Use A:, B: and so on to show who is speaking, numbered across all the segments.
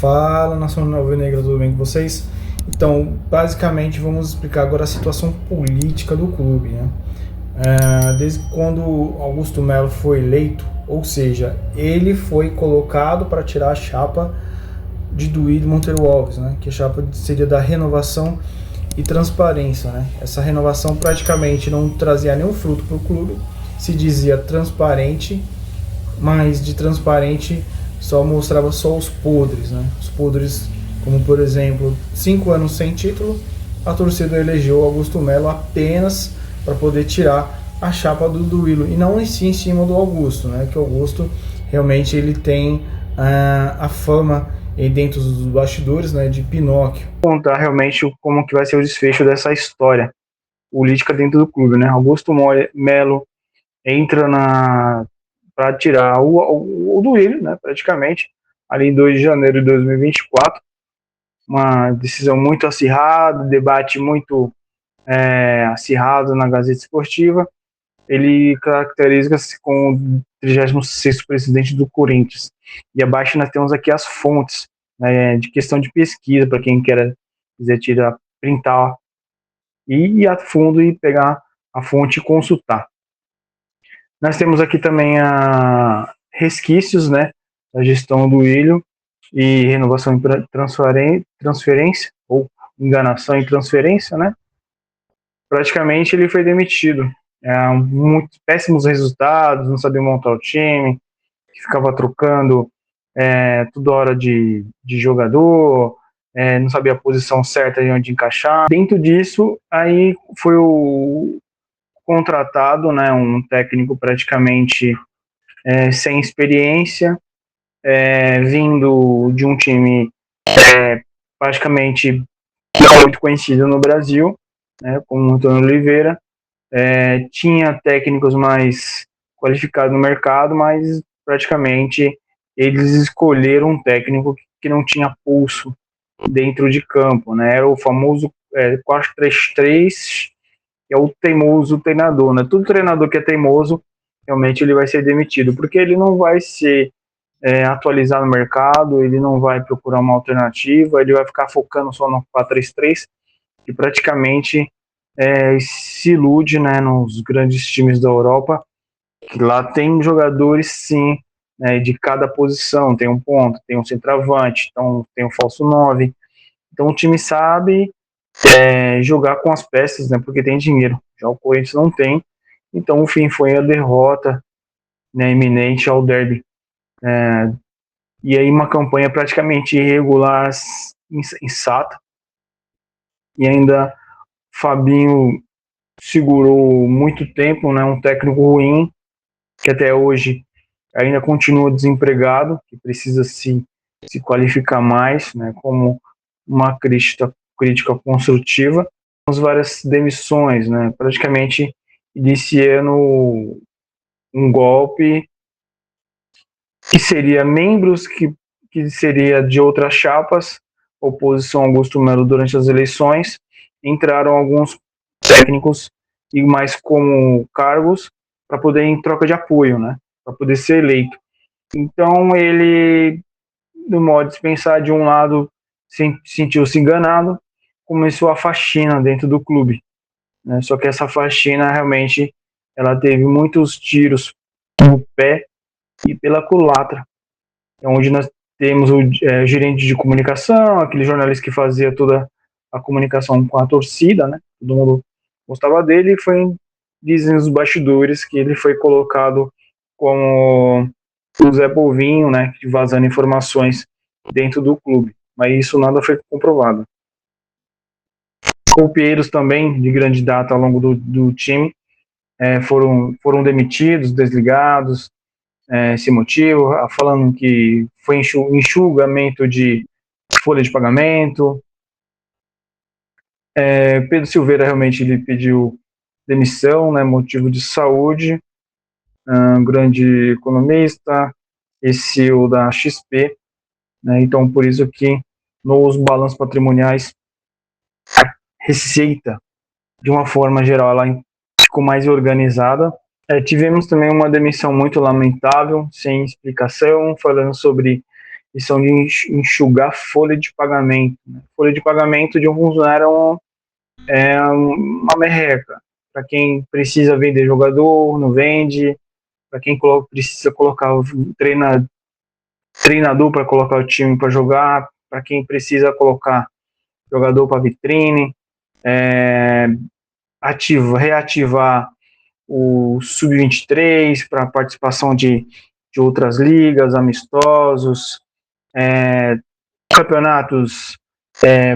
A: Fala, nação alvinegra, tudo bem com vocês? Então, basicamente, vamos explicar agora a situação política do clube, né? Desde quando Augusto Melo foi eleito, ou seja, ele foi colocado para tirar a chapa de Duílio Monteiro Alves, né? Que a chapa seria da renovação e transparência, né? Essa renovação praticamente não trazia nenhum fruto para o clube, se dizia transparente, mas de transparente só mostrava só os podres, né? Os podres, como por exemplo, 5 anos sem título, a torcida elegeu Augusto Melo apenas para poder tirar a chapa do Duílio, e não em cima do Augusto, né? Que o Augusto realmente ele tem a fama dentro dos bastidores, né, de Pinóquio. Contar realmente como que vai ser o desfecho dessa história política dentro do clube, né? Augusto Melo entra para tirar o Duílio, né, praticamente, ali em 2 de janeiro de 2024. Uma decisão muito acirrada, debate muito acirrado na Gazeta Esportiva. Ele caracteriza-se como o 36º presidente do Corinthians. E abaixo nós temos aqui as fontes, né, de questão de pesquisa, para quem quiser tirar, printar e ir a fundo e pegar a fonte e consultar. Nós temos aqui também resquícios, né, da gestão do Duílio e renovação e transferência, ou enganação e transferência, né? Praticamente ele foi demitido. Muitos péssimos resultados, não sabia montar o time, ficava trocando toda hora de jogador, não sabia a posição certa de onde encaixar. Dentro disso, aí foi contratado, né, um técnico praticamente sem experiência, vindo de um time praticamente não muito conhecido no Brasil, né, como o Antônio Oliveira. Tinha técnicos mais qualificados no mercado, mas praticamente eles escolheram um técnico que não tinha pulso dentro de campo, né? Era o famoso 4-3-3, que é o teimoso treinador, né? Todo treinador que é teimoso, realmente ele vai ser demitido, porque ele não vai se atualizar no mercado, ele não vai procurar uma alternativa, ele vai ficar focando só no 4-3-3, que praticamente se ilude, né, nos grandes times da Europa, que lá tem jogadores, sim, né, de cada posição, tem um ponto, tem um centroavante, então tem um falso 9, então o time sabe jogar com as peças, né, porque tem dinheiro, já o Corinthians não tem, então o fim foi a derrota, né, iminente ao derby, e aí uma campanha praticamente irregular, insata, e ainda Fabinho segurou muito tempo, né, um técnico ruim, que até hoje ainda continua desempregado, que precisa se qualificar mais, né, como uma crítica construtiva. Temos várias demissões, né, praticamente iniciando um golpe que seria membros que seria de outras chapas, oposição Augusto Melo durante as eleições, entraram alguns técnicos e mais como cargos para poder em troca de apoio, né, para poder ser eleito. Então ele, no modo de pensar, de um lado sentiu-se enganado, começou a faxina dentro do clube, né? Só que essa faxina realmente ela teve muitos tiros no pé e pela culatra, onde nós temos o gerente de comunicação, aquele jornalista que fazia toda a comunicação com a torcida, né? Todo mundo gostava dele, e foi, dizem os bastidores, que ele foi colocado como o Zé Povinho, né, vazando informações dentro do clube, mas isso nada foi comprovado. Copeiros também, de grande data ao longo do time, foram demitidos, desligados, esse motivo, falando que foi enxugamento de folha de pagamento. Pedro Silveira realmente ele pediu demissão, né, motivo de saúde, um grande economista, CEO da XP, né, então por isso que nos balanços patrimoniais a receita, de uma forma geral, ela ficou mais organizada. Tivemos também uma demissão muito lamentável, sem explicação, falando sobre questão de enxugar folha de pagamento. Né? Folha de pagamento de um funcionário é uma merreca. Para quem precisa vender jogador, não vende. Para quem precisa colocar o treinador para colocar o time para jogar. Para quem precisa colocar jogador para vitrine. Reativar o Sub-23 para participação de outras ligas, amistosos, campeonatos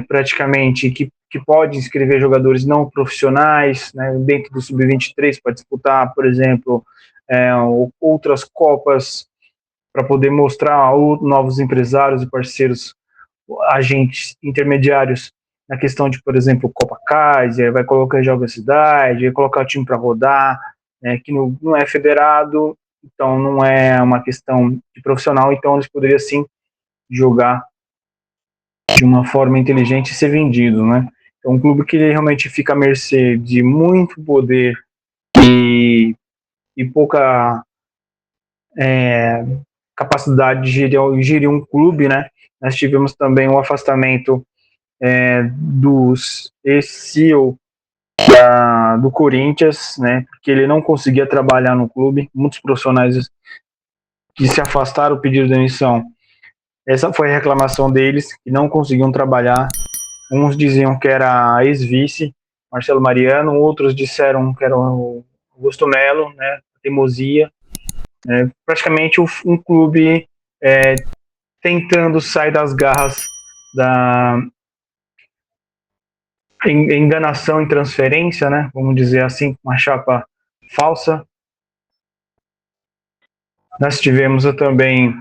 A: praticamente que pode inscrever jogadores não profissionais, né, dentro do Sub-23 para disputar, por exemplo, outras copas para poder mostrar a novos empresários e parceiros, agentes intermediários na questão de, por exemplo, Copa Kaiser, vai colocar Jogos Cidade, vai colocar o time para rodar, que não é federado, então não é uma questão de profissional, então eles poderiam sim jogar de uma forma inteligente e ser vendido, né? É um clube que realmente fica à mercê de muito poder e pouca capacidade de gerir um clube, né? Nós tivemos também o afastamento dos ex-CEO do Corinthians, né? Porque ele não conseguia trabalhar no clube. Muitos profissionais que se afastaram pediram demissão. Essa foi a reclamação deles, que não conseguiam trabalhar. Uns diziam que era ex-vice, Marcelo Mariano, outros disseram que era o Augusto Melo, né? Teimosia. Praticamente um clube tentando sair das garras da enganação em transferência, né? Vamos dizer assim, uma chapa falsa. Nós tivemos também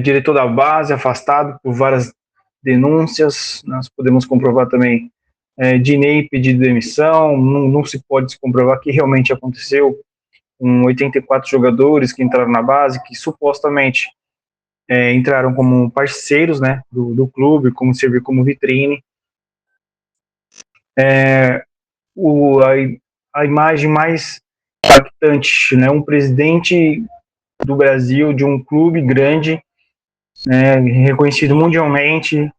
A: diretor da base afastado por várias denúncias. Nós podemos comprovar também Dinei pedido demissão. Não se pode comprovar que realmente aconteceu com 84 jogadores que entraram na base, que supostamente entraram como parceiros, né, do clube, como servir como vitrine. A imagem mais impactante, né, um presidente do Brasil, de um clube grande, né, reconhecido mundialmente,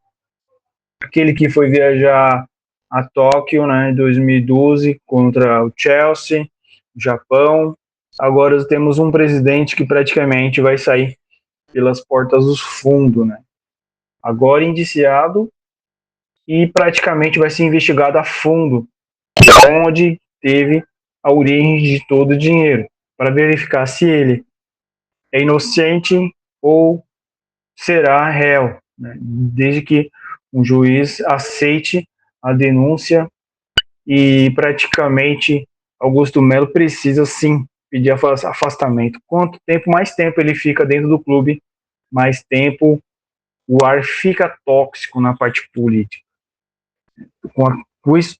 A: aquele que foi viajar a Tóquio, né, em 2012 contra o Chelsea, Japão. Agora temos um presidente que praticamente vai sair pelas portas dos fundos, né? Agora indiciado e praticamente vai ser investigado a fundo onde teve a origem de todo o dinheiro, para verificar se ele é inocente ou será réu, né? Desde que um juiz aceite a denúncia e praticamente Augusto Melo precisa sim pedir afastamento. Quanto tempo, mais tempo ele fica dentro do clube, mais tempo o ar fica tóxico na parte política. Com isso,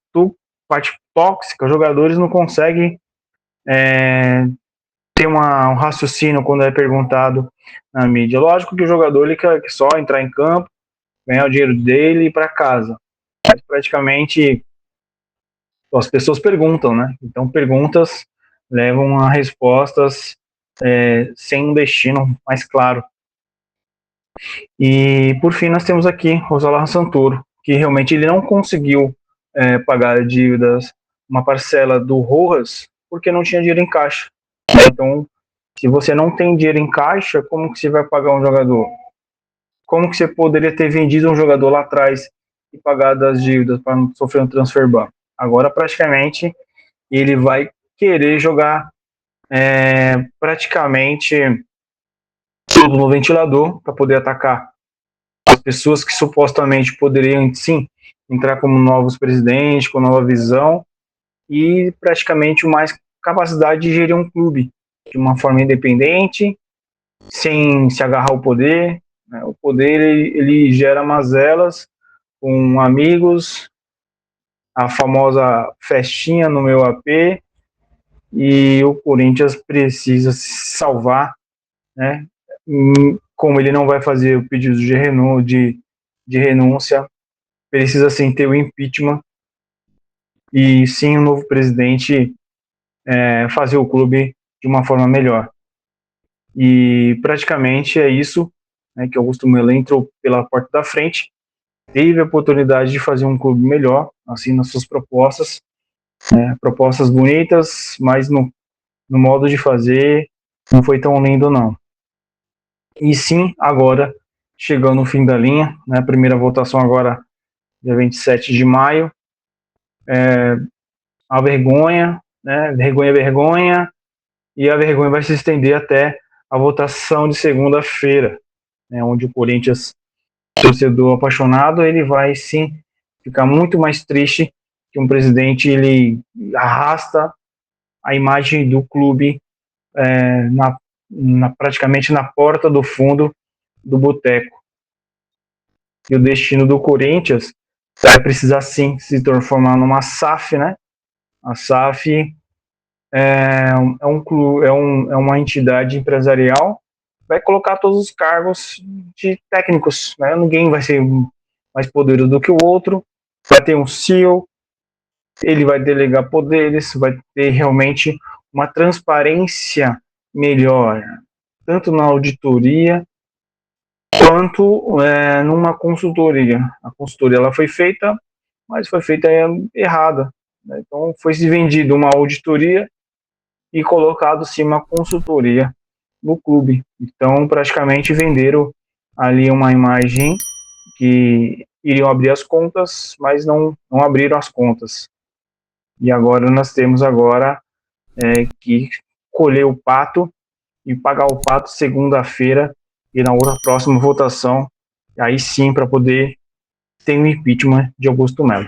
A: parte tóxica, os jogadores não conseguem ter um raciocínio quando é perguntado na mídia. Lógico que o jogador ele quer só entrar em campo, ganhar o dinheiro dele e ir para casa. Mas praticamente as pessoas perguntam, né? Então perguntas levam a respostas sem um destino mais claro. E por fim nós temos aqui Rosolar Santoro, que realmente ele não conseguiu pagar dívidas, uma parcela do Rojas, porque não tinha dinheiro em caixa. Então, se você não tem dinheiro em caixa, como que você vai pagar um jogador? Como que você poderia ter vendido um jogador lá atrás e pagado as dívidas para não sofrer um transfer ban? Agora, praticamente, ele vai querer jogar praticamente tudo no ventilador para poder atacar as pessoas que supostamente poderiam, sim, entrar como novos presidentes, com nova visão e praticamente mais capacidade de gerir um clube de uma forma independente, sem se agarrar ao poder. Né? O poder ele gera mazelas com amigos, a famosa festinha no meu AP, e o Corinthians precisa se salvar, né? Como ele não vai fazer o pedido de renúncia, precisa sim ter o impeachment e sim o novo presidente fazer o clube de uma forma melhor. E praticamente é isso, né, que Augusto Melo entrou pela porta da frente, teve a oportunidade de fazer um clube melhor, assim, nas suas propostas, né, propostas bonitas, mas no modo de fazer não foi tão lindo, não. E sim, agora, chegando no fim da linha, né, a primeira votação agora, dia 27 de maio, a vergonha, né, vergonha, e a vergonha vai se estender até a votação de segunda-feira, né, onde o Corinthians, torcedor apaixonado, ele vai sim ficar muito mais triste que um presidente ele arrasta a imagem do clube praticamente na porta do fundo do boteco. E o destino do Corinthians vai precisar sim se transformar numa SAF, né? A SAF é um clube, é uma entidade empresarial, vai colocar todos os cargos de técnicos, né? Ninguém vai ser mais poderoso do que o outro, vai ter um CEO, ele vai delegar poderes, vai ter realmente uma transparência melhor, tanto na auditoria quanto numa consultoria. A consultoria ela foi feita, mas foi feita errada, né? Então foi se vendido uma auditoria e colocado sim uma consultoria no clube. Então praticamente venderam ali uma imagem que iriam abrir as contas, mas não abriram as contas. E agora nós temos agora que colher o pato e pagar o pato segunda-feira e na outra próxima votação, aí sim para poder ter um impeachment de Augusto Melo.